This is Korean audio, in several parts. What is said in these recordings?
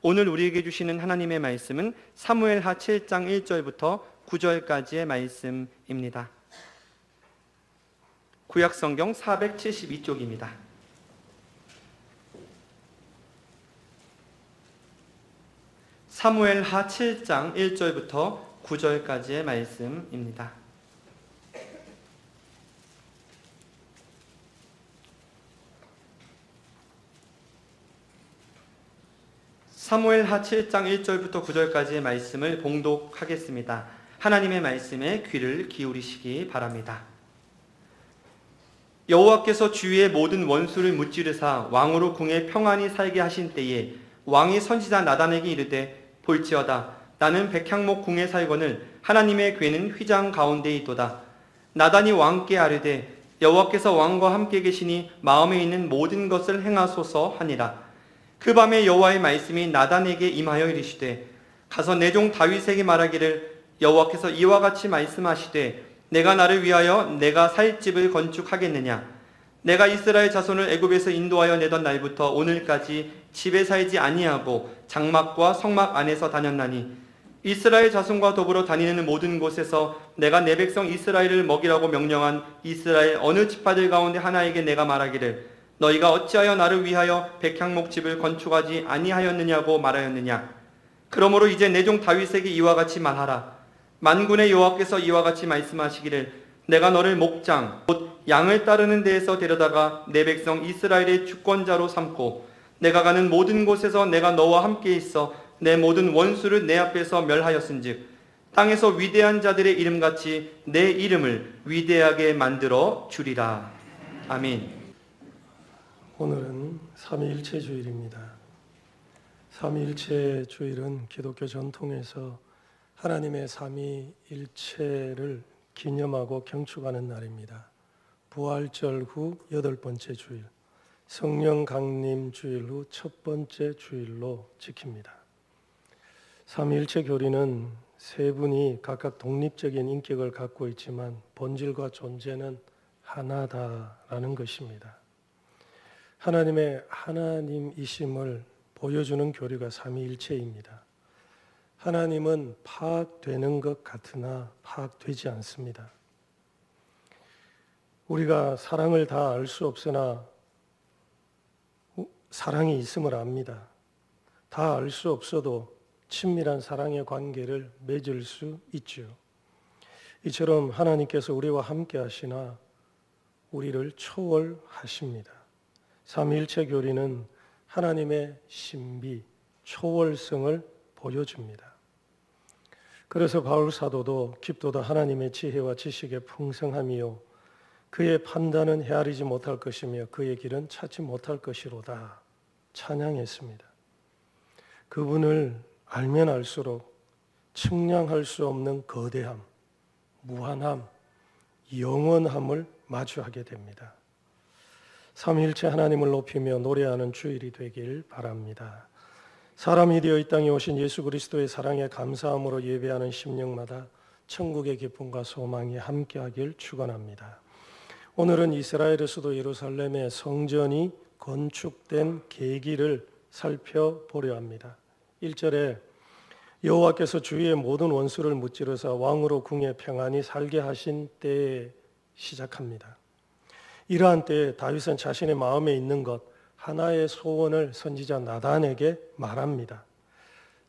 오늘 우리에게 주시는 하나님의 말씀은 사무엘하 7장 1절부터 9절까지의 말씀입니다. 구약성경 472쪽입니다. 사무엘하 7장 1절부터 9절까지의 말씀입니다. 사무엘하 7장 1절부터 9절까지의 말씀을 봉독하겠습니다. 하나님의 말씀에 귀를 기울이시기 바랍니다. 여호와께서 주위의 모든 원수를 무찌르사 왕으로 궁에 평안히 살게 하신 때에 왕이 선지자 나단에게 이르되 볼지어다 나는 백향목 궁에 살거늘 하나님의 궤는 휘장 가운데 있도다. 나단이 왕께 아뢰되 여호와께서 왕과 함께 계시니 마음에 있는 모든 것을 행하소서 하니라. 그 밤에 여호와의 말씀이 나단에게 임하여 이르시되 가서 내 종 다윗에게 말하기를 여호와께서 이와 같이 말씀하시되 내가 나를 위하여 내가 살 집을 건축하겠느냐. 내가 이스라엘 자손을 애굽에서 인도하여 내던 날부터 오늘까지 집에 살지 아니하고 장막과 성막 안에서 다녔나니 이스라엘 자손과 더불어 다니는 모든 곳에서 내가 내 백성 이스라엘을 먹이라고 명령한 이스라엘 어느 지파들 가운데 하나에게 내가 말하기를 너희가 어찌하여 나를 위하여 백향목 집을 건축하지 아니하였느냐고 말하였느냐. 그러므로 이제 내 종 다윗에게 이와 같이 말하라. 만군의 여호와께서 이와 같이 말씀하시기를 내가 너를 목장 곧 양을 따르는 데에서 데려다가 내 백성 이스라엘의 주권자로 삼고 내가 가는 모든 곳에서 내가 너와 함께 있어 내 모든 원수를 내 앞에서 멸하였은즉 땅에서 위대한 자들의 이름같이 내 이름을 위대하게 만들어 주리라. 아멘. 오늘은 삼위일체 주일입니다. 삼위일체 주일은 기독교 전통에서 하나님의 삼위일체를 기념하고 경축하는 날입니다. 부활절 후 8번째 주일, 성령 강림 주일 후 첫 번째 주일로 지킵니다. 삼위일체 교리는 세 분이 각각 독립적인 인격을 갖고 있지만 본질과 존재는 하나다라는 것입니다. 하나님의 하나님이심을 보여주는 교리가 삼위일체입니다. 하나님은 파악되는 것 같으나 파악되지 않습니다. 우리가 사랑을 다 알 수 없으나 사랑이 있음을 압니다. 다 알 수 없어도 친밀한 사랑의 관계를 맺을 수 있죠. 이처럼 하나님께서 우리와 함께 하시나 우리를 초월하십니다. 삼위일체 교리는 하나님의 신비, 초월성을 보여줍니다. 그래서 바울 사도도 깊도다 하나님의 지혜와 지식의 풍성함이요 그의 판단은 헤아리지 못할 것이며 그의 길은 찾지 못할 것이로다 찬양했습니다. 그분을 알면 알수록 측량할 수 없는 거대함, 무한함, 영원함을 마주하게 됩니다. 삼위일체 하나님을 높이며 노래하는 주일이 되길 바랍니다. 사람이 되어 이 땅에 오신 예수 그리스도의 사랑에 감사함으로 예배하는 심령마다 천국의 기쁨과 소망이 함께하길 축원합니다. 오늘은 이스라엘의 수도 예루살렘의 성전이 건축된 계기를 살펴보려 합니다. 1절에 여호와께서 주위의 모든 원수를 무찌르사 왕으로 궁에 평안히 살게 하신 때에 시작합니다. 이러한 때에 다윗은 자신의 마음에 있는 것 하나의 소원을 선지자 나단에게 말합니다.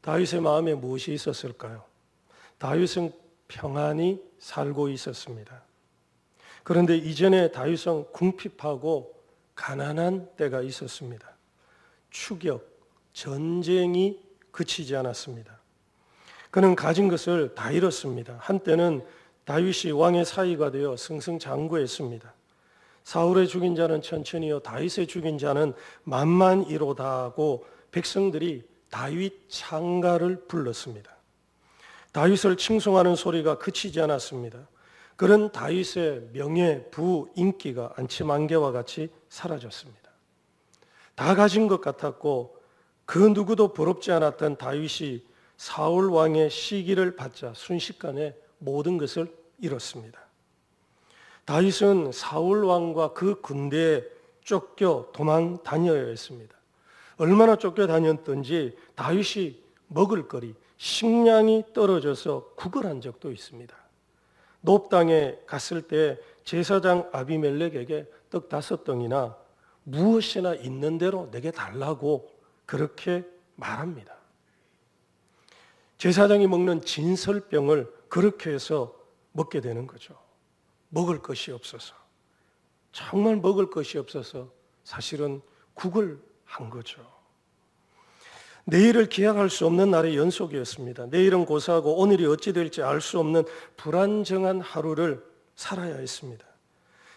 다윗의 마음에 무엇이 있었을까요? 다윗은 평안히 살고 있었습니다. 그런데 이전에 다윗은 궁핍하고 가난한 때가 있었습니다. 추격, 전쟁이 그치지 않았습니다. 그는 가진 것을 다 잃었습니다. 한때는 다윗이 왕의 사위가 되어 승승장구했습니다. 사울의 죽인 자는 천천히요 다윗의 죽인 자는 만만이로다고 백성들이 다윗 창가를 불렀습니다. 다윗을 칭송하는 소리가 그치지 않았습니다. 그런 다윗의 명예, 부, 인기가 안치만개와 같이 사라졌습니다. 다 가진 것 같았고 그 누구도 부럽지 않았던 다윗이 사울 왕의 시기를 받자 순식간에 모든 것을 잃었습니다. 다윗은 사울 왕과 그 군대에 쫓겨 도망 다녀야 했습니다. 얼마나 쫓겨다녔던지 다윗이 먹을거리, 식량이 떨어져서 구걸한 적도 있습니다. 노브 땅에 갔을 때 제사장 아비멜렉에게 떡 5덩이나 무엇이나 있는 대로 내게 달라고 그렇게 말합니다. 제사장이 먹는 진설병을 그렇게 해서 먹게 되는 거죠. 먹을 것이 없어서. 정말 먹을 것이 없어서 사실은 구걸한 거죠. 내일을 기약할 수 없는 날의 연속이었습니다. 내일은 고사하고 오늘이 어찌 될지 알 수 없는 불안정한 하루를 살아야 했습니다.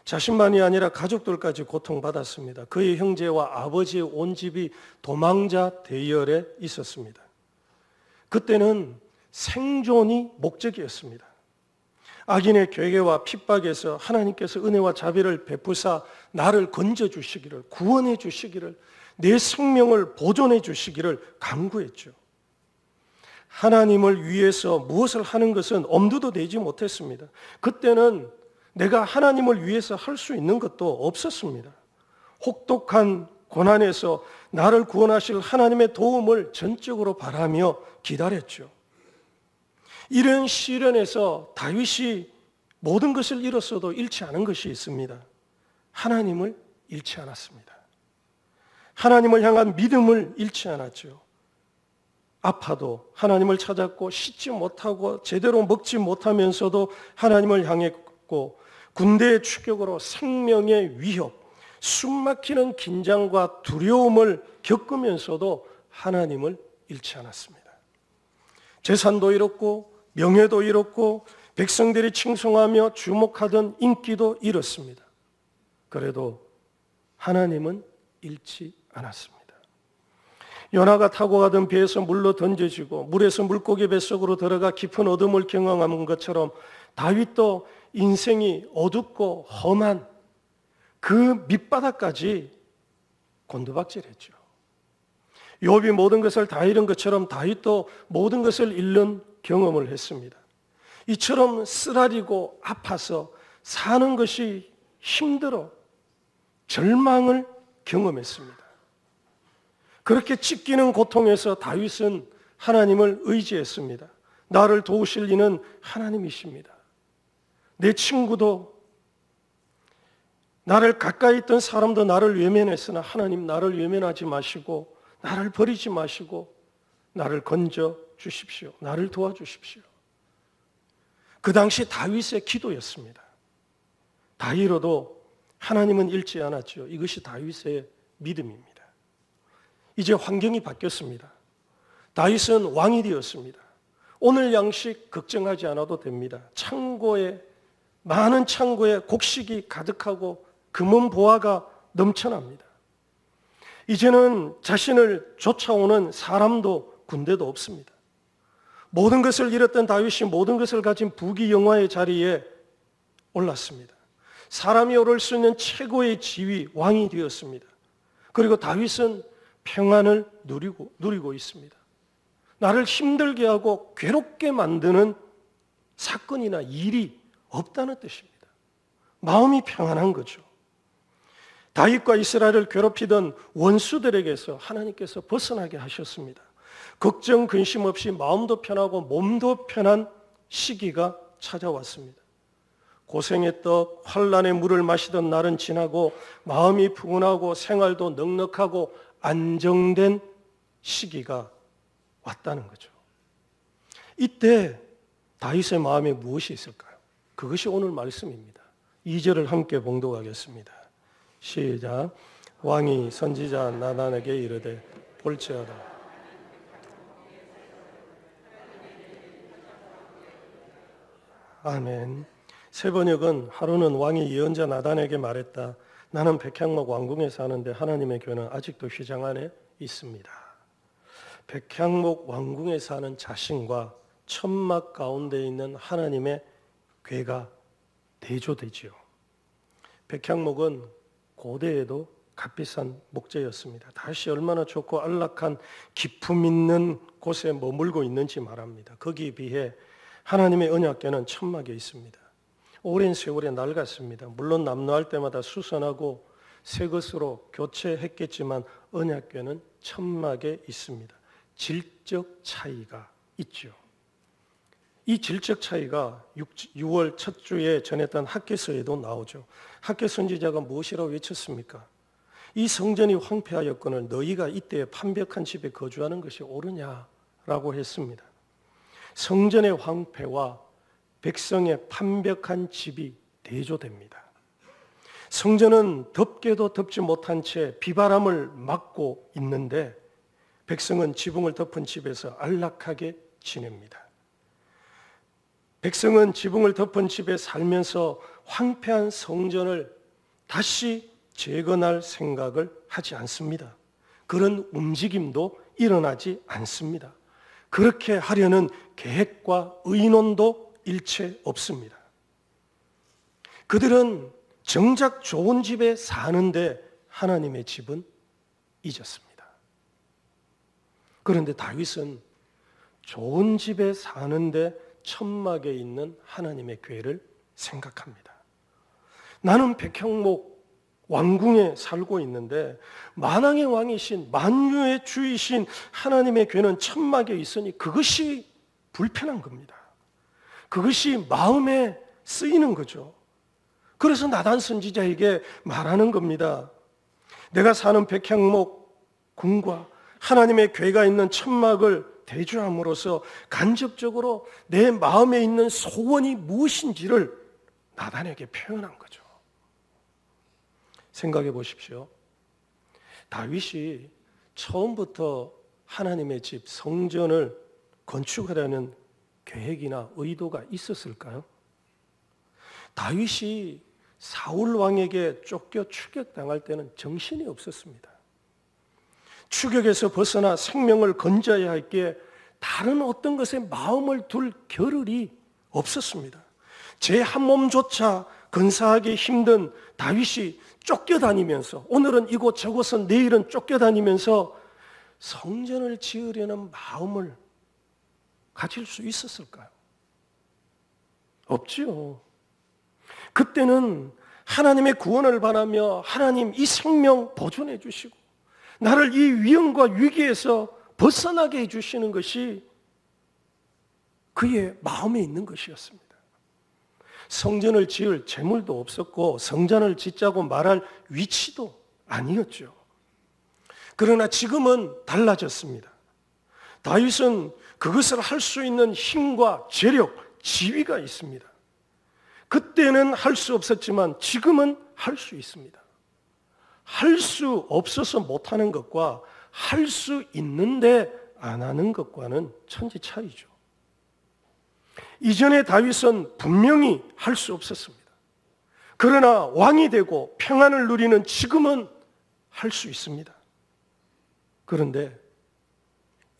자신만이 아니라 가족들까지 고통받았습니다. 그의 형제와 아버지의 온 집이 도망자 대열에 있었습니다. 그때는 생존이 목적이었습니다. 악인의 괴계와 핍박에서 하나님께서 은혜와 자비를 베푸사 나를 건져주시기를, 구원해 주시기를, 내 생명을 보존해 주시기를 간구했죠. 하나님을 위해서 무엇을 하는 것은 엄두도 내지 못했습니다. 그때는 내가 하나님을 위해서 할 수 있는 것도 없었습니다. 혹독한 고난에서 나를 구원하실 하나님의 도움을 전적으로 바라며 기다렸죠. 이런 시련에서 다윗이 모든 것을 잃었어도 잃지 않은 것이 있습니다. 하나님을 잃지 않았습니다. 하나님을 향한 믿음을 잃지 않았죠. 아파도 하나님을 찾았고 씻지 못하고 제대로 먹지 못하면서도 하나님을 향했고 군대의 추격으로 생명의 위협, 숨막히는 긴장과 두려움을 겪으면서도 하나님을 잃지 않았습니다. 재산도 잃었고 명예도 잃었고 백성들이 칭송하며 주목하던 인기도 잃었습니다. 그래도 하나님은 잃지 않았습니다. 요나가 타고 가던 배에서 물로 던져지고 물에서 물고기 뱃속으로 들어가 깊은 어둠을 경험한 것처럼 다윗도 인생이 어둡고 험한 그 밑바닥까지 곤두박질했죠. 욥이 모든 것을 다 잃은 것처럼 다윗도 모든 것을 잃는 경험을 했습니다. 이처럼 쓰라리고 아파서 사는 것이 힘들어 절망을 경험했습니다. 그렇게 찢기는 고통에서 다윗은 하나님을 의지했습니다. 나를 도우실 이는 하나님이십니다. 내 친구도 나를 가까이 있던 사람도 나를 외면했으나 하나님 나를 외면하지 마시고 나를 버리지 마시고 나를 건져 주십시오. 나를 도와주십시오. 그 당시 다윗의 기도였습니다. 다 잃어도 하나님은 잃지 않았죠. 이것이 다윗의 믿음입니다. 이제 환경이 바뀌었습니다. 다윗은 왕이 되었습니다. 오늘 양식 걱정하지 않아도 됩니다. 많은 창고에 곡식이 가득하고 금은 보화가 넘쳐납니다. 이제는 자신을 쫓아오는 사람도 군대도 없습니다. 모든 것을 잃었던 다윗이 모든 것을 가진 부귀영화의 자리에 올랐습니다. 사람이 오를 수 있는 최고의 지위, 왕이 되었습니다. 그리고 다윗은 평안을 누리고 있습니다. 나를 힘들게 하고 괴롭게 만드는 사건이나 일이 없다는 뜻입니다. 마음이 평안한 거죠. 다윗과 이스라엘을 괴롭히던 원수들에게서 하나님께서 벗어나게 하셨습니다. 걱정, 근심 없이 마음도 편하고 몸도 편한 시기가 찾아왔습니다. 고생의 떡, 환난의 물을 마시던 날은 지나고 마음이 푸근하고 생활도 넉넉하고 안정된 시기가 왔다는 거죠. 이때 다윗의 마음에 무엇이 있을까요? 그것이 오늘 말씀입니다. 2절을 함께 봉독하겠습니다. 시작. 왕이 선지자 나단에게 이르되 볼지어다. 아멘. 세 번역은 하루는 왕이 예언자 나단에게 말했다. 나는 백향목 왕궁에 사는데 하나님의 교는 아직도 휘장 안에 있습니다. 백향목 왕궁에 사는 자신과 천막 가운데 있는 하나님의 괴가 대조되지요. 백향목은 고대에도 값비싼 목재였습니다. 다시 얼마나 좋고 안락한 기품 있는 곳에 머물고 있는지 말합니다. 거기에 비해 하나님의 언약궤는 천막에 있습니다. 오랜 세월에 낡았습니다. 물론 남노할 때마다 수선하고 새 것으로 교체했겠지만 언약궤는 천막에 있습니다. 질적 차이가 있죠. 이 질적 차이가 6월 첫 주에 전했던 학개서에도 나오죠. 학개 선지자가 무엇이라고 외쳤습니까? 이 성전이 황폐하였거늘 너희가 이때 판벽한 집에 거주하는 것이 옳으냐라고 했습니다. 성전의 황폐와 백성의 판벽한 집이 대조됩니다. 성전은 덮게도 덮지 못한 채 비바람을 맞고 있는데 백성은 지붕을 덮은 집에서 안락하게 지냅니다. 백성은 지붕을 덮은 집에 살면서 황폐한 성전을 다시 재건할 생각을 하지 않습니다. 그런 움직임도 일어나지 않습니다. 그렇게 하려는 계획과 의논도 일체 없습니다. 그들은 정작 좋은 집에 사는데 하나님의 집은 잊었습니다. 그런데 다윗은 좋은 집에 사는데 천막에 있는 하나님의 궤를 생각합니다. 나는 백향목 왕궁에 살고 있는데 만왕의 왕이신 만유의 주이신 하나님의 궤는 천막에 있으니 그것이 불편한 겁니다. 그것이 마음에 쓰이는 거죠. 그래서 나단 선지자에게 말하는 겁니다. 내가 사는 백향목 궁과 하나님의 궤가 있는 천막을 대주함으로써 간접적으로 내 마음에 있는 소원이 무엇인지를 나단에게 표현한 거죠. 생각해 보십시오. 다윗이 처음부터 하나님의 집 성전을 건축하려는 계획이나 의도가 있었을까요? 다윗이 사울 왕에게 쫓겨 추격당할 때는 정신이 없었습니다. 추격에서 벗어나 생명을 건져야 할 게 다른 어떤 것에 마음을 둘 겨를이 없었습니다. 제 한 몸조차 건사하기 힘든 다윗이 쫓겨다니면서 오늘은 이곳 저곳은 내일은 쫓겨다니면서 성전을 지으려는 마음을 가질 수 있었을까요? 없지요. 그때는 하나님의 구원을 바라며 하나님 이 생명 보존해 주시고 나를 이 위험과 위기에서 벗어나게 해주시는 것이 그의 마음에 있는 것이었습니다. 성전을 지을 재물도 없었고 성전을 짓자고 말할 위치도 아니었죠. 그러나 지금은 달라졌습니다. 다윗은 그것을 할 수 있는 힘과 재력, 지위가 있습니다. 그때는 할 수 없었지만 지금은 할 수 있습니다. 할 수 없어서 못하는 것과 할 수 있는데 안 하는 것과는 천지 차이죠. 이전에 다윗은 분명히 할 수 없었습니다. 그러나 왕이 되고 평안을 누리는 지금은 할 수 있습니다. 그런데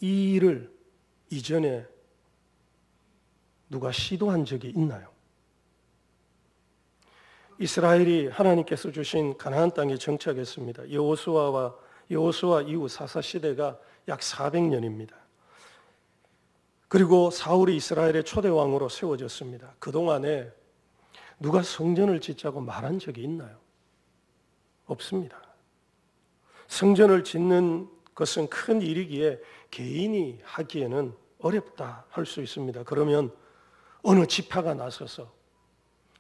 이 일을 이전에 누가 시도한 적이 있나요? 이스라엘이 하나님께서 주신 가나안 땅에 정착했습니다. 여호수아 이후 사사 시대가 약 400년입니다. 그리고 사울이 이스라엘의 초대 왕으로 세워졌습니다. 그동안에 누가 성전을 짓자고 말한 적이 있나요? 없습니다. 성전을 짓는 것은 큰 일이기에 개인이 하기에는 어렵다 할 수 있습니다. 그러면 어느 지파가 나서서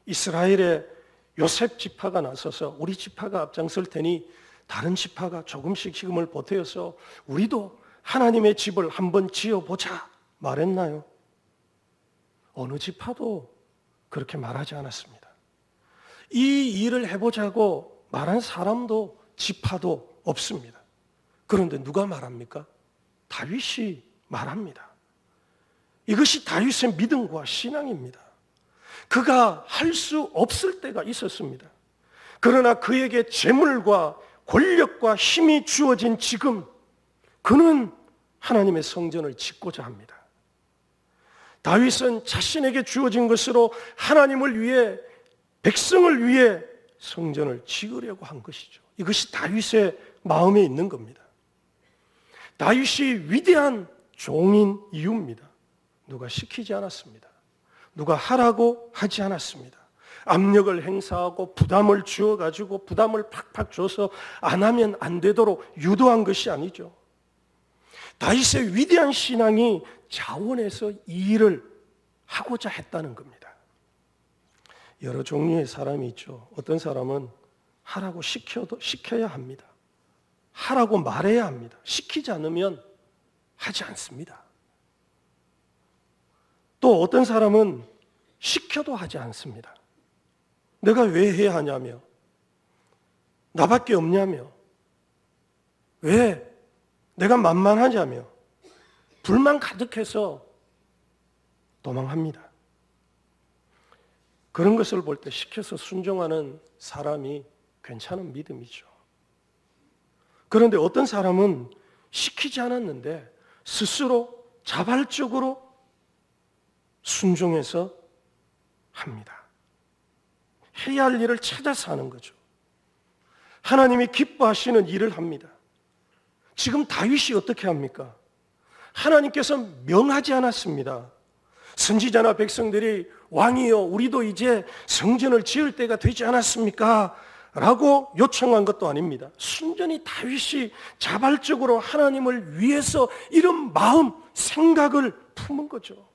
이스라엘의 요셉 지파가 나서서 우리 지파가 앞장설 테니 다른 지파가 조금씩 힘을 보태어서 우리도 하나님의 집을 한번 지어보자 말했나요? 어느 지파도 그렇게 말하지 않았습니다. 이 일을 해보자고 말한 사람도 지파도 없습니다. 그런데 누가 말합니까? 다윗이 말합니다. 이것이 다윗의 믿음과 신앙입니다. 그가 할 수 없을 때가 있었습니다. 그러나 그에게 재물과 권력과 힘이 주어진 지금 그는 하나님의 성전을 짓고자 합니다. 다윗은 자신에게 주어진 것으로 하나님을 위해 백성을 위해 성전을 지으려고 한 것이죠. 이것이 다윗의 마음에 있는 겁니다. 다윗이 위대한 종인 이유입니다. 누가 시키지 않았습니다. 누가 하라고 하지 않았습니다. 압력을 행사하고 부담을 주어가지고 부담을 팍팍 줘서 안 하면 안 되도록 유도한 것이 아니죠. 다윗의 위대한 신앙이 자원해서 이 일을 하고자 했다는 겁니다. 여러 종류의 사람이 있죠. 어떤 사람은 하라고 시켜야 합니다. 하라고 말해야 합니다. 시키지 않으면 하지 않습니다. 또 어떤 사람은 시켜도 하지 않습니다. 내가 왜 해야 하냐며, 나밖에 없냐며, 왜 내가 만만하냐며 불만 가득해서 도망합니다. 그런 것을 볼 때 시켜서 순종하는 사람이 괜찮은 믿음이죠. 그런데 어떤 사람은 시키지 않았는데 스스로 자발적으로 순종해서 합니다. 해야 할 일을 찾아서 하는 거죠. 하나님이 기뻐하시는 일을 합니다. 지금 다윗이 어떻게 합니까? 하나님께서 명하지 않았습니다. 선지자나 백성들이 왕이여 우리도 이제 성전을 지을 때가 되지 않았습니까? 라고 요청한 것도 아닙니다. 순전히 다윗이 자발적으로 하나님을 위해서 이런 마음, 생각을 품은 거죠.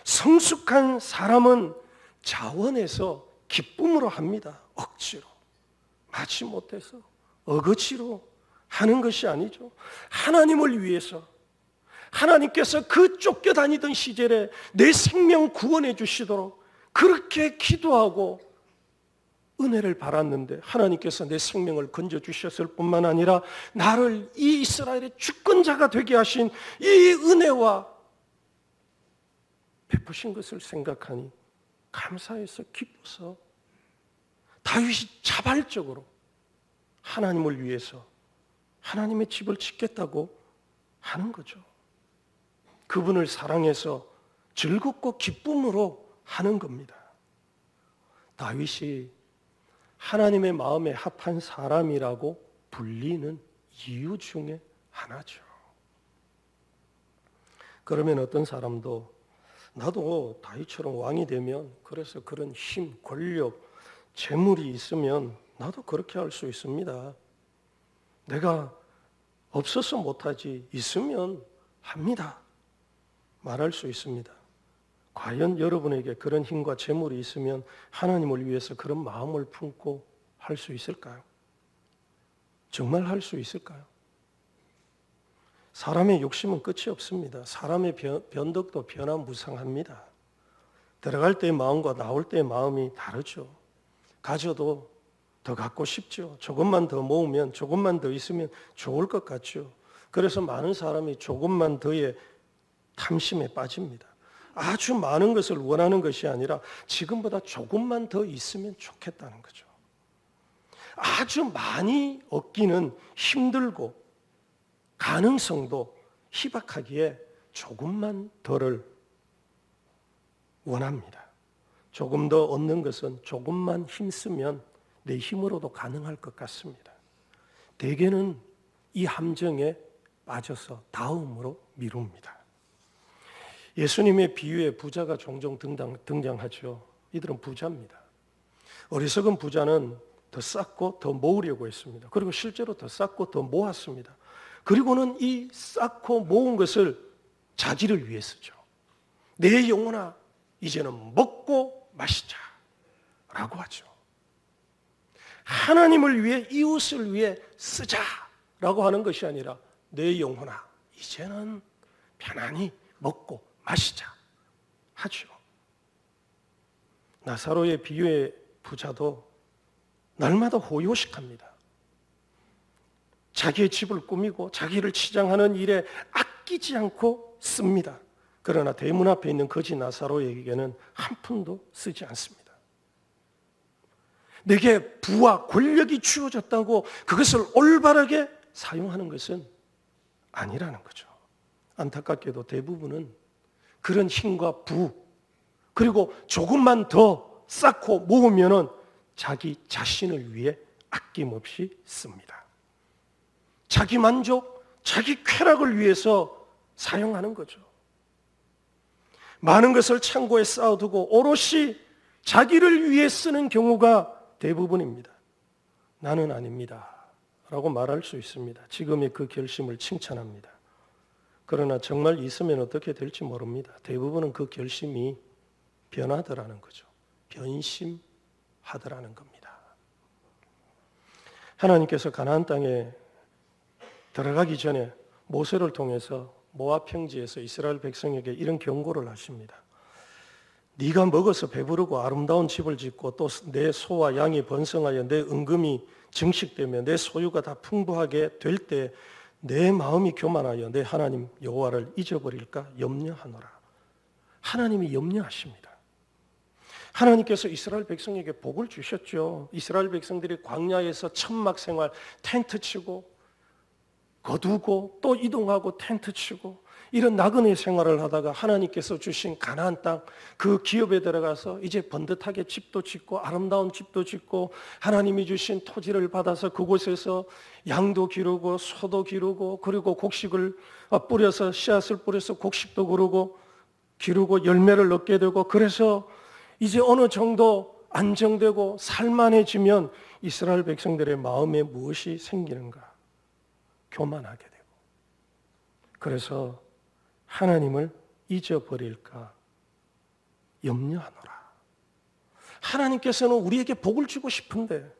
성숙한 사람은 자원해서 기쁨으로 합니다. 억지로, 마치 못해서 어거지로 하는 것이 아니죠. 하나님을 위해서, 하나님께서 그 쫓겨다니던 시절에 내 생명 구원해 주시도록 그렇게 기도하고 은혜를 받았는데 하나님께서 내 생명을 건져주셨을 뿐만 아니라 나를 이 이스라엘의 주권자가 되게 하신 이 은혜와 베푸신 것을 생각하니 감사해서 기뻐서 다윗이 자발적으로 하나님을 위해서 하나님의 집을 짓겠다고 하는 거죠. 그분을 사랑해서 즐겁고 기쁨으로 하는 겁니다. 다윗이 하나님의 마음에 합한 사람이라고 불리는 이유 중에 하나죠. 그러면 어떤 사람도 나도 다윗처럼 왕이 되면, 그래서 그런 힘, 권력, 재물이 있으면 나도 그렇게 할 수 있습니다. 내가 없어서 못하지 있으면 합니다. 말할 수 있습니다. 과연 여러분에게 그런 힘과 재물이 있으면 하나님을 위해서 그런 마음을 품고 할 수 있을까요? 정말 할 수 있을까요? 사람의 욕심은 끝이 없습니다. 사람의 변덕도 변화무쌍합니다. 들어갈 때의 마음과 나올 때의 마음이 다르죠. 가져도 더 갖고 싶죠. 조금만 더 모으면, 조금만 더 있으면 좋을 것 같죠. 그래서 많은 사람이 조금만 더의 탐심에 빠집니다. 아주 많은 것을 원하는 것이 아니라 지금보다 조금만 더 있으면 좋겠다는 거죠. 아주 많이 얻기는 힘들고 가능성도 희박하기에 조금만 더를 원합니다. 조금 더 얻는 것은 조금만 힘쓰면 내 힘으로도 가능할 것 같습니다. 대개는 이 함정에 빠져서 다음으로 미룹니다. 예수님의 비유에 부자가 종종 등장하죠. 이들은 부자입니다. 어리석은 부자는 더 쌓고 더 모으려고 했습니다. 그리고 실제로 더 쌓고 더 모았습니다. 그리고는 이 쌓고 모은 것을 자기를 위해 쓰죠. 내 영혼아, 이제는 먹고 마시자 라고 하죠. 하나님을 위해, 이웃을 위해 쓰자라고 하는 것이 아니라 내 영혼아, 이제는 편안히 먹고 마시자 하죠. 나사로의 비유의 부자도 날마다 호요식합니다. 자기의 집을 꾸미고 자기를 치장하는 일에 아끼지 않고 씁니다. 그러나 대문 앞에 있는 거지 나사로에게는 한 푼도 쓰지 않습니다. 내게 부와 권력이 주어졌다고 그것을 올바르게 사용하는 것은 아니라는 거죠. 안타깝게도 대부분은 그런 힘과 부, 그리고 조금만 더 쌓고 모으면은 자기 자신을 위해 아낌없이 씁니다. 자기 만족, 자기 쾌락을 위해서 사용하는 거죠. 많은 것을 창고에 쌓아두고 오롯이 자기를 위해 쓰는 경우가 대부분입니다. 나는 아닙니다 라고 말할 수 있습니다. 지금의 그 결심을 칭찬합니다. 그러나 정말 있으면 어떻게 될지 모릅니다. 대부분은 그 결심이 변하더라는 거죠. 변심하더라는 겁니다. 하나님께서 가나안 땅에 들어가기 전에 모세를 통해서 모압 평지에서 이스라엘 백성에게 이런 경고를 하십니다. 네가 먹어서 배부르고 아름다운 집을 짓고 또 내 소와 양이 번성하여 내 은금이 증식되며 내 소유가 다 풍부하게 될 때 내 마음이 교만하여 내 하나님 여호와를 잊어버릴까 염려하노라. 하나님이 염려하십니다. 하나님께서 이스라엘 백성에게 복을 주셨죠. 이스라엘 백성들이 광야에서 천막 생활, 텐트 치고 거두고 또 이동하고 텐트 치고 이런 나그네 생활을 하다가 하나님께서 주신 가나안 땅 그 기업에 들어가서 이제 번듯하게 집도 짓고 아름다운 집도 짓고 하나님이 주신 토지를 받아서 그곳에서 양도 기르고 소도 기르고 그리고 곡식을 뿌려서 씨앗을 뿌려서 곡식도 기르고 열매를 얻게 되고 그래서 이제 어느 정도 안정되고 살만해지면 이스라엘 백성들의 마음에 무엇이 생기는가? 교만하게 되고 그래서 하나님을 잊어버릴까 염려하노라. 하나님께서는 우리에게 복을 주고 싶은데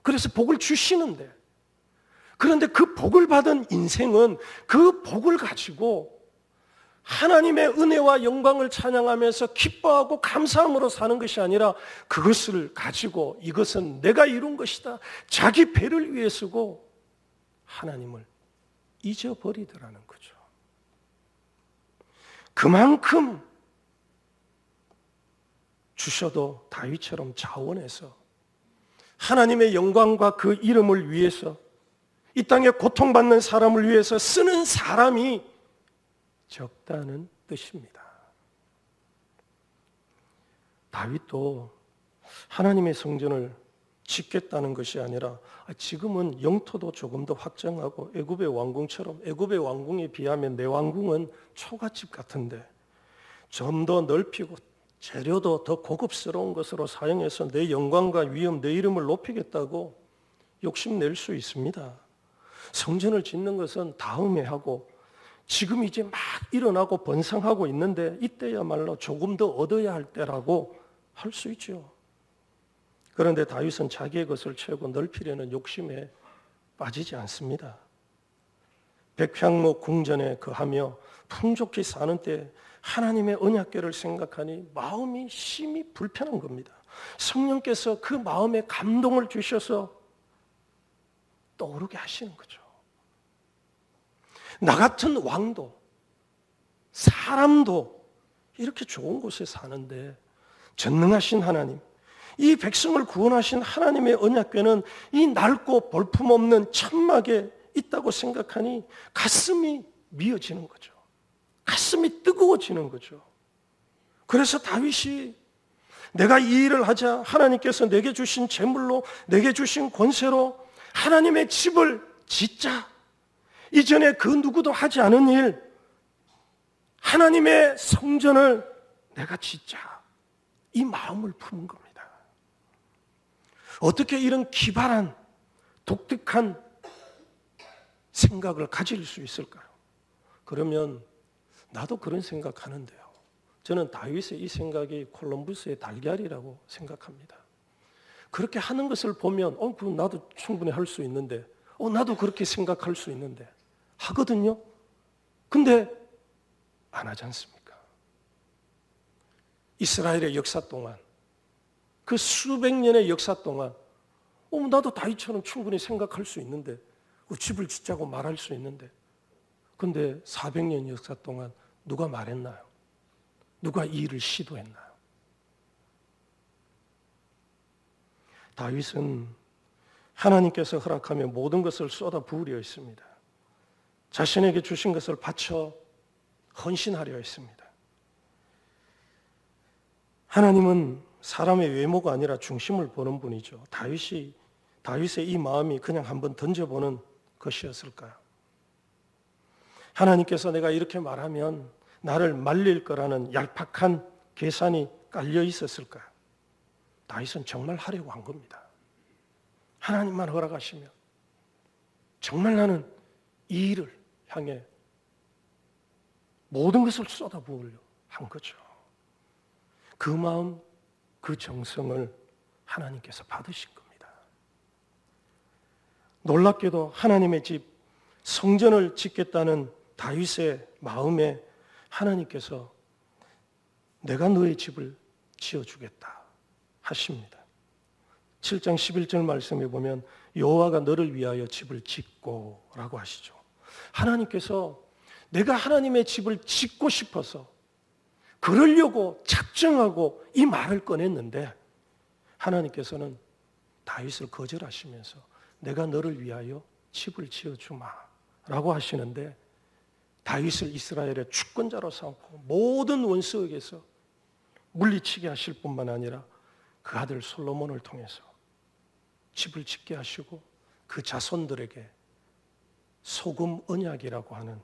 그래서 복을 주시는데 그런데 그 복을 받은 인생은 그 복을 가지고 하나님의 은혜와 영광을 찬양하면서 기뻐하고 감사함으로 사는 것이 아니라 그것을 가지고 이것은 내가 이룬 것이다. 자기 배를 위해 쓰고 하나님을 잊어버리더라는 거죠. 그만큼 주셔도 다윗처럼 자원해서 하나님의 영광과 그 이름을 위해서 이 땅에 고통받는 사람을 위해서 쓰는 사람이 적다는 뜻입니다. 다윗도 하나님의 성전을 짓겠다는 것이 아니라 지금은 영토도 조금 더 확장하고 애굽의 왕궁처럼 애굽의 왕궁에 비하면 내 왕궁은 초가집 같은데 좀 더 넓히고 재료도 더 고급스러운 것으로 사용해서 내 영광과 위엄, 내 이름을 높이겠다고 욕심낼 수 있습니다. 성전을 짓는 것은 다음에 하고 지금 이제 막 일어나고 번성하고 있는데 이때야말로 조금 더 얻어야 할 때라고 할 수 있죠. 그런데 다윗은 자기의 것을 채우고 넓히려는 욕심에 빠지지 않습니다. 백향목 궁전에 거하며 풍족히 사는 때 하나님의 언약궤를 생각하니 마음이 심히 불편한 겁니다. 성령께서 그 마음에 감동을 주셔서 떠오르게 하시는 거죠. 나 같은 왕도 사람도 이렇게 좋은 곳에 사는데 전능하신 하나님, 이 백성을 구원하신 하나님의 언약궤는 이 낡고 볼품없는 천막에 있다고 생각하니 가슴이 미어지는 거죠. 가슴이 뜨거워지는 거죠. 그래서 다윗이 내가 이 일을 하자 하나님께서 내게 주신 재물로 내게 주신 권세로 하나님의 집을 짓자. 이전에 그 누구도 하지 않은 일, 하나님의 성전을 내가 짓자. 이 마음을 품은 겁니다. 어떻게 이런 기발한 독특한 생각을 가질 수 있을까요? 그러면 나도 그런 생각하는데요. 저는 다윗의 이 생각이 콜럼버스의 달걀이라고 생각합니다. 그렇게 하는 것을 보면 그럼 나도 충분히 할 수 있는데 나도 그렇게 생각할 수 있는데 하거든요. 근데 안 하지 않습니까? 이스라엘의 역사 동안 그 수백 년의 역사 동안 나도 다윗처럼 충분히 생각할 수 있는데 집을 짓자고 말할 수 있는데 근데 400년 역사 동안 누가 말했나요? 누가 이 일을 시도했나요? 다윗은 하나님께서 허락하면 모든 것을 쏟아 부으려 했습니다. 자신에게 주신 것을 바쳐 헌신하려 했습니다. 하나님은 사람의 외모가 아니라 중심을 보는 분이죠. 다윗의 이 마음이 그냥 한번 던져보는 것이었을까요? 하나님께서 내가 이렇게 말하면 나를 말릴 거라는 얄팍한 계산이 깔려 있었을까요? 다윗은 정말 하려고 한 겁니다. 하나님만 허락하시면. 정말 나는 이 일을 향해 모든 것을 쏟아부으려 한 거죠. 그 마음, 그 정성을 하나님께서 받으신 겁니다. 놀랍게도 하나님의 집 성전을 짓겠다는 다윗의 마음에 하나님께서 내가 너의 집을 지어주겠다 하십니다. 7장 11절 말씀에 보면 여호와가 너를 위하여 집을 짓고 라고 하시죠. 하나님께서 내가 하나님의 집을 짓고 싶어서 그러려고 작정하고 이 말을 꺼냈는데 하나님께서는 다윗을 거절하시면서 내가 너를 위하여 집을 지어주마 라고 하시는데 다윗을 이스라엘의 주권자로 삼고 모든 원수에게서 물리치게 하실 뿐만 아니라 그 아들 솔로몬을 통해서 집을 짓게 하시고 그 자손들에게 소금 언약이라고 하는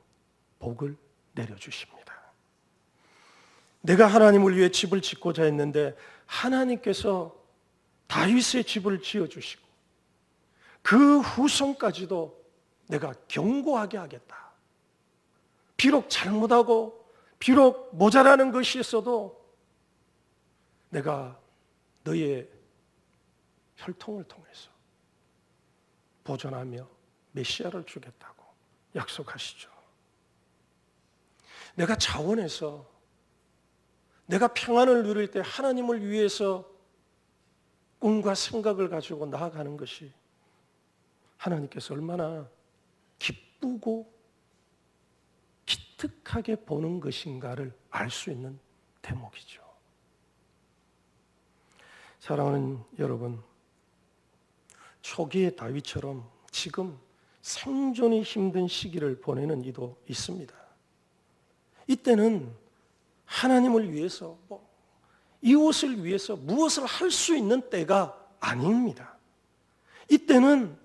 복을 내려주십니다. 내가 하나님을 위해 집을 짓고자 했는데 하나님께서 다윗의 집을 지어주시고 그 후손까지도 내가 경고하게 하겠다. 비록 잘못하고 비록 모자라는 것이 있어도 내가 너의 혈통을 통해서 보존하며 메시아를 주겠다고 약속하시죠. 내가 자원해서 내가 평안을 누릴 때 하나님을 위해서 꿈과 생각을 가지고 나아가는 것이 하나님께서 얼마나 기쁘고 기특하게 보는 것인가를 알 수 있는 대목이죠. 사랑하는 여러분, 초기의 다윗처럼 지금 생존이 힘든 시기를 보내는 이도 있습니다. 이때는 하나님을 위해서 이웃을 위해서 무엇을 할 수 있는 때가 아닙니다. 이때는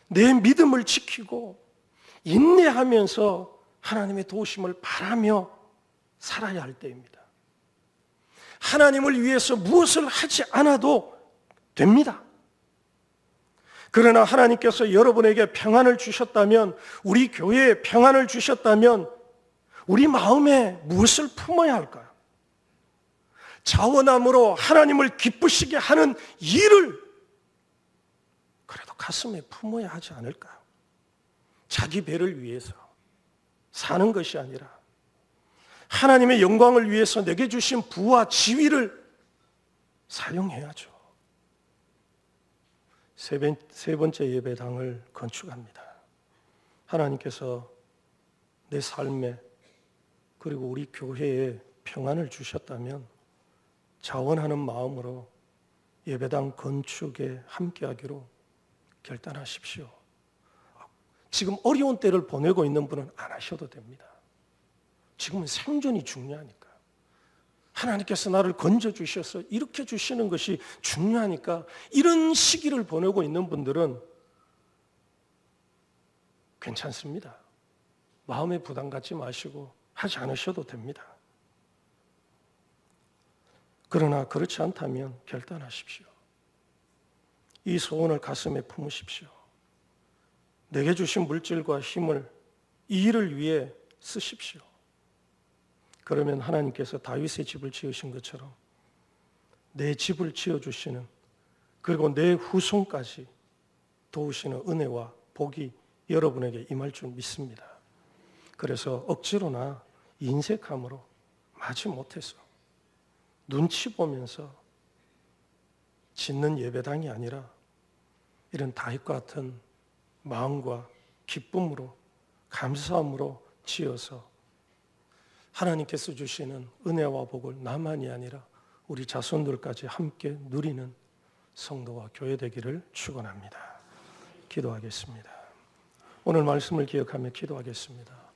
내 믿음을 지키고 인내하면서 하나님의 도우심을 바라며 살아야 할 때입니다. 하나님을 위해서 무엇을 하지 않아도 됩니다. 그러나 하나님께서 여러분에게 평안을 주셨다면, 우리 교회에 평안을 주셨다면 우리 마음에 무엇을 품어야 할까요? 자원함으로 하나님을 기쁘시게 하는 일을 그래도 가슴에 품어야 하지 않을까요? 자기 배를 위해서 사는 것이 아니라 하나님의 영광을 위해서 내게 주신 부와 지위를 사용해야죠. 세 번째 예배당을 건축합니다. 하나님께서 내 삶에 그리고 우리 교회에 평안을 주셨다면 자원하는 마음으로 예배당 건축에 함께하기로 결단하십시오. 지금 어려운 때를 보내고 있는 분은 안 하셔도 됩니다. 지금은 생존이 중요하니까. 하나님께서 나를 건져주셔서 이렇게 주시는 것이 중요하니까 이런 시기를 보내고 있는 분들은 괜찮습니다. 마음에 부담 갖지 마시고 하지 않으셔도 됩니다. 그러나 그렇지 않다면 결단하십시오. 이 소원을 가슴에 품으십시오. 내게 주신 물질과 힘을 이 일을 위해 쓰십시오. 그러면 하나님께서 다윗의 집을 지으신 것처럼 내 집을 지어주시는, 그리고 내 후손까지 도우시는 은혜와 복이 여러분에게 임할 줄 믿습니다. 그래서 억지로나 인색함으로 마지 못해서 눈치 보면서 짓는 예배당이 아니라 이런 다윗과 같은 마음과 기쁨으로, 감사함으로 지어서 하나님께서 주시는 은혜와 복을 나만이 아니라 우리 자손들까지 함께 누리는 성도와 교회 되기를 축원합니다. 기도하겠습니다. 오늘 말씀을 기억하며 기도하겠습니다.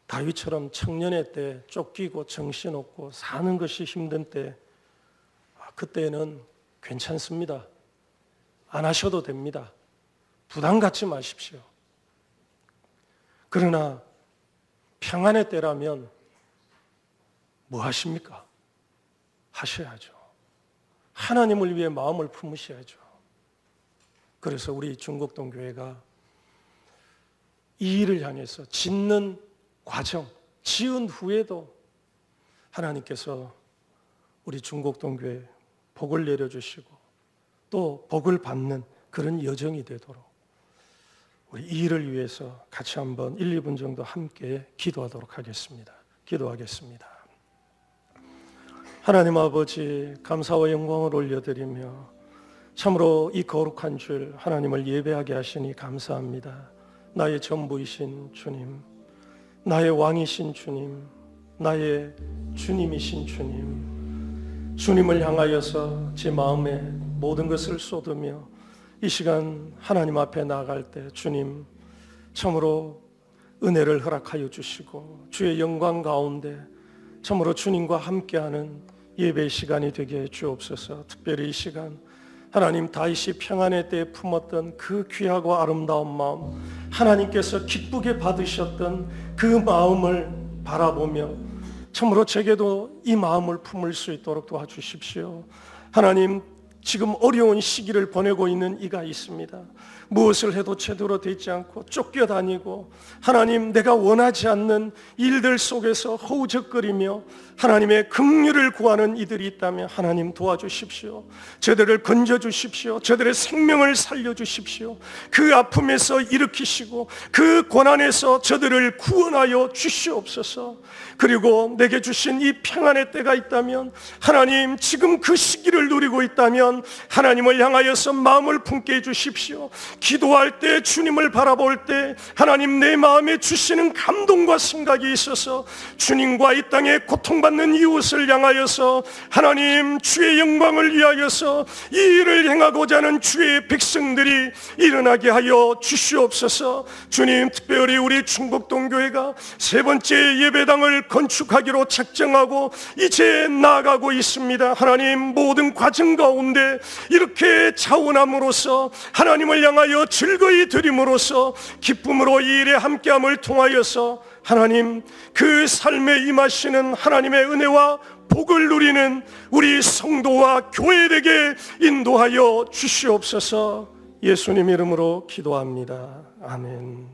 다윗처럼 청년의 때 쫓기고 정신없고 사는 것이 힘든 때, 그때는 괜찮습니다. 안 하셔도 됩니다. 부담 갖지 마십시오. 그러나 평안의 때라면 뭐 하십니까? 하셔야죠. 하나님을 위해 마음을 품으셔야죠. 그래서 우리 중곡동 교회가 이 일을 향해서 짓는 과정, 지은 후에도 하나님께서 우리 중곡동 교회 복을 내려주시고 또 복을 받는 그런 여정이 되도록 우리 이 일을 위해서 같이 한번 1, 2분 정도 함께 기도하도록 하겠습니다. 기도하겠습니다. 하나님 아버지, 감사와 영광을 올려드리며 참으로 이 거룩한 줄 하나님을 예배하게 하시니 감사합니다. 나의 전부이신 주님, 나의 왕이신 주님, 나의 주님이신 주님, 주님을 향하여서 제 마음에 모든 것을 쏟으며 이 시간 하나님 앞에 나아갈 때 주님 참으로 은혜를 허락하여 주시고 주의 영광 가운데 참으로 주님과 함께하는 예배 시간이 되게 해 주옵소서. 특별히 이 시간 하나님 다윗이 평안의 때에 품었던 그 귀하고 아름다운 마음, 하나님께서 기쁘게 받으셨던 그 마음을 바라보며 참으로 제게도 이 마음을 품을 수 있도록 도와주십시오. 하나님, 지금 어려운 시기를 보내고 있는 이가 있습니다. 무엇을 해도 제대로 되지 않고 쫓겨다니고 하나님, 내가 원하지 않는 일들 속에서 허우적거리며 하나님의 긍휼을 구하는 이들이 있다면 하나님 도와주십시오. 저들을 건져주십시오. 저들의 생명을 살려주십시오. 그 아픔에서 일으키시고 그 고난에서 저들을 구원하여 주시옵소서. 그리고 내게 주신 이 평안의 때가 있다면 하나님, 지금 그 시기를 누리고 있다면 하나님을 향하여서 마음을 품게 해주십시오. 기도할 때, 주님을 바라볼 때 하나님, 내 마음에 주시는 감동과 생각이 있어서 주님과 이 땅에 고통받는 이웃을 향하여서 하나님, 주의 영광을 위하여서 이 일을 행하고자 하는 주의 백성들이 일어나게 하여 주시옵소서. 주님, 특별히 우리 중곡동 교회가 세 번째 예배당을 건축하기로 작정하고 이제 나아가고 있습니다. 하나님, 모든 과정 가운데 이렇게 자원함으로써 하나님을 향하여 즐거이 드림으로써 기쁨으로 이 일에 함께함을 통하여서 하나님, 그 삶에 임하시는 하나님의 은혜와 복을 누리는 우리 성도와 교회에게 인도하여 주시옵소서. 예수님 이름으로 기도합니다. 아멘.